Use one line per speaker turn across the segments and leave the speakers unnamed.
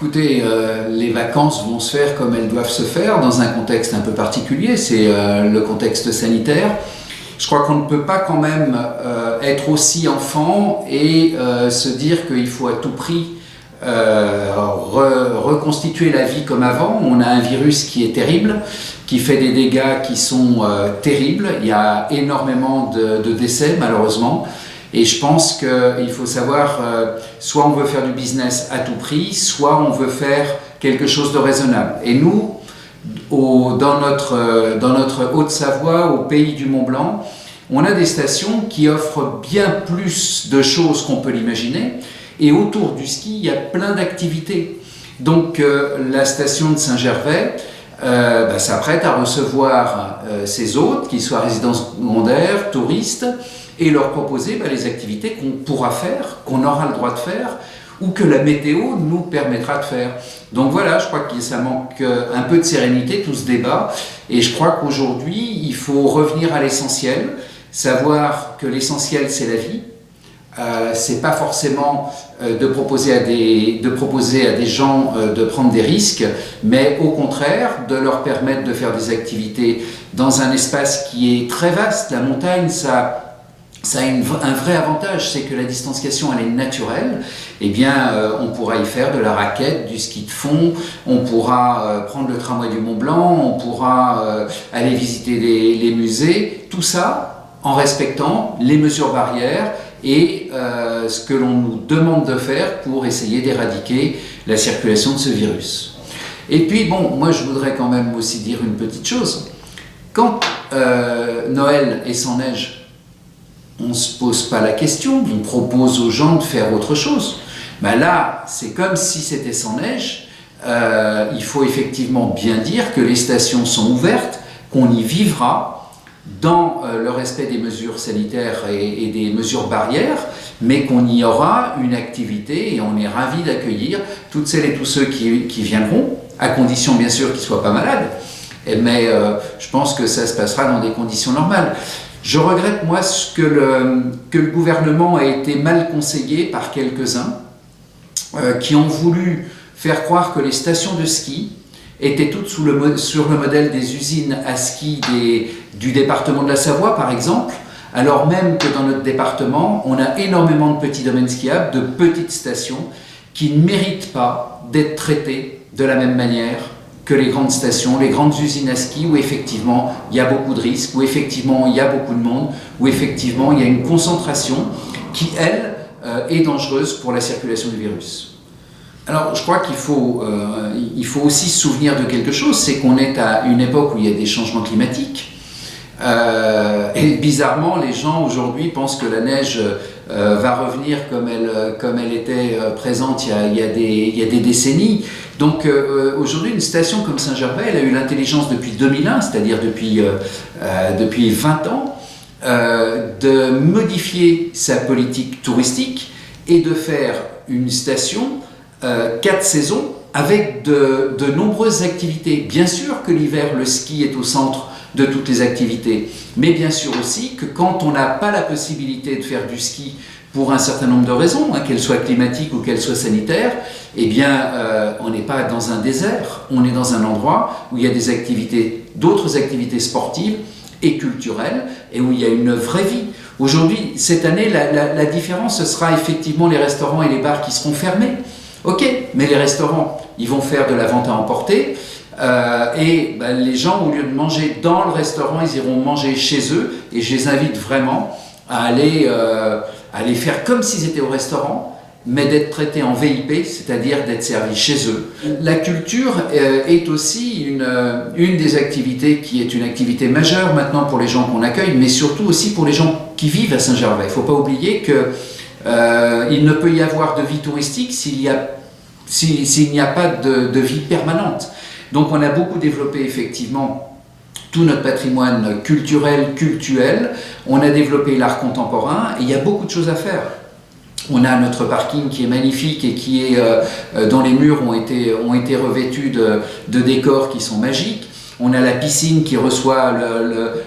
Écoutez, les vacances vont se faire comme elles doivent se faire, dans un contexte un peu particulier, c'est le contexte sanitaire. Je crois qu'on ne peut pas quand même être aussi enfant et se dire qu'il faut à tout prix reconstituer la vie comme avant. On a un virus qui est terrible, qui fait des dégâts qui sont terribles. Il y a énormément de décès, malheureusement. Et je pense qu'il faut savoir, soit on veut faire du business à tout prix, soit on veut faire quelque chose de raisonnable. Et nous, dans notre Haute-Savoie, au pays du Mont-Blanc, on a des stations qui offrent bien plus de choses qu'on peut l'imaginer. Et autour du ski, il y a plein d'activités. Donc la station de Saint-Gervais s'apprête à recevoir ses hôtes, qu'ils soient résidents secondaires, touristes, et leur proposer les activités qu'on pourra faire, qu'on aura le droit de faire, ou que la météo nous permettra de faire. Donc voilà, je crois que ça manque un peu de sérénité, tout ce débat, et je crois qu'aujourd'hui, il faut revenir à l'essentiel, savoir que l'essentiel, c'est la vie. C'est pas forcément de proposer à des gens de prendre des risques, mais au contraire, de leur permettre de faire des activités dans un espace qui est très vaste. La montagne, ça a un vrai avantage, c'est que la distanciation elle est naturelle. Eh bien, on pourra y faire de la raquette, du ski de fond, on pourra prendre le tramway du Mont Blanc, on pourra aller visiter les musées, tout ça en respectant les mesures barrières et ce que l'on nous demande de faire pour essayer d'éradiquer la circulation de ce virus. Et puis bon, moi je voudrais quand même aussi dire une petite chose. Quand Noël est sans neige, on ne se pose pas la question, on propose aux gens de faire autre chose. Là, c'est comme si c'était sans neige. Il faut effectivement bien dire que les stations sont ouvertes, qu'on y vivra dans le respect des mesures sanitaires et des mesures barrières, mais qu'on y aura une activité et on est ravis d'accueillir toutes celles et tous ceux qui viendront, à condition bien sûr qu'ils ne soient pas malades. Mais je pense que ça se passera dans des conditions normales. Je regrette, moi, que le gouvernement a été mal conseillé par quelques-uns qui ont voulu faire croire que les stations de ski étaient toutes sur le modèle des usines à ski du département de la Savoie, par exemple, alors même que dans notre département, on a énormément de petits domaines skiables, de petites stations qui ne méritent pas d'être traitées de la même manière que les grandes stations, les grandes usines à ski où effectivement il y a beaucoup de risques, où effectivement il y a beaucoup de monde, où effectivement il y a une concentration qui, elle, est dangereuse pour la circulation du virus. Alors je crois qu'il faut aussi se souvenir de quelque chose, c'est qu'on est à une époque où il y a des changements climatiques. Et bizarrement, les gens aujourd'hui pensent que la neige va revenir comme elle était présente il y a des décennies. Donc aujourd'hui, une station comme Saint-Gervais, elle a eu l'intelligence depuis 2001, c'est-à-dire depuis 20 ans, de modifier sa politique touristique et de faire une station 4 saisons avec de nombreuses activités. Bien sûr que l'hiver, le ski est au centre de toutes les activités, mais bien sûr aussi que quand on n'a pas la possibilité de faire du ski pour un certain nombre de raisons, qu'elles soient climatiques ou qu'elles soient sanitaires, eh bien on n'est pas dans un désert, on est dans un endroit où il y a d'autres activités sportives et culturelles et où il y a une vraie vie. Aujourd'hui, cette année, la différence, ce sera effectivement les restaurants et les bars qui seront fermés. Ok, mais les restaurants, ils vont faire de la vente à emporter. Les gens, au lieu de manger dans le restaurant, ils iront manger chez eux. Et je les invite vraiment à aller faire comme s'ils étaient au restaurant, mais d'être traités en VIP, c'est-à-dire d'être servis chez eux. La culture est aussi une des activités qui est une activité majeure maintenant pour les gens qu'on accueille, mais surtout aussi pour les gens qui vivent à Saint-Gervais. Il ne faut pas oublier qu'il ne peut y avoir de vie touristique s'il n'y a pas de vie permanente. Donc on a beaucoup développé effectivement tout notre patrimoine culturel, cultuel, on a développé l'art contemporain et il y a beaucoup de choses à faire. On a notre parking qui est magnifique et dont les murs ont été revêtus de décors qui sont magiques. On a la piscine qui reçoit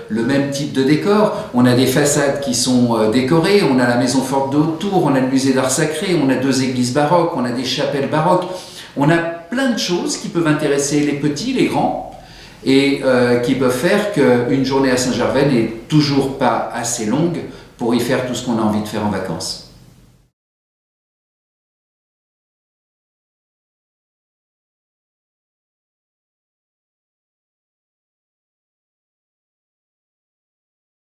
le même type de décor. On a des façades qui sont décorées. On a la maison forte de Haute-Tour. On a le musée d'art sacré. On a 2 églises baroques. On a des chapelles baroques. On a plein de choses qui peuvent intéresser les petits, les grands, et qui peuvent faire qu'une journée à Saint-Gervais n'est toujours pas assez longue pour y faire tout ce qu'on a envie de faire en vacances.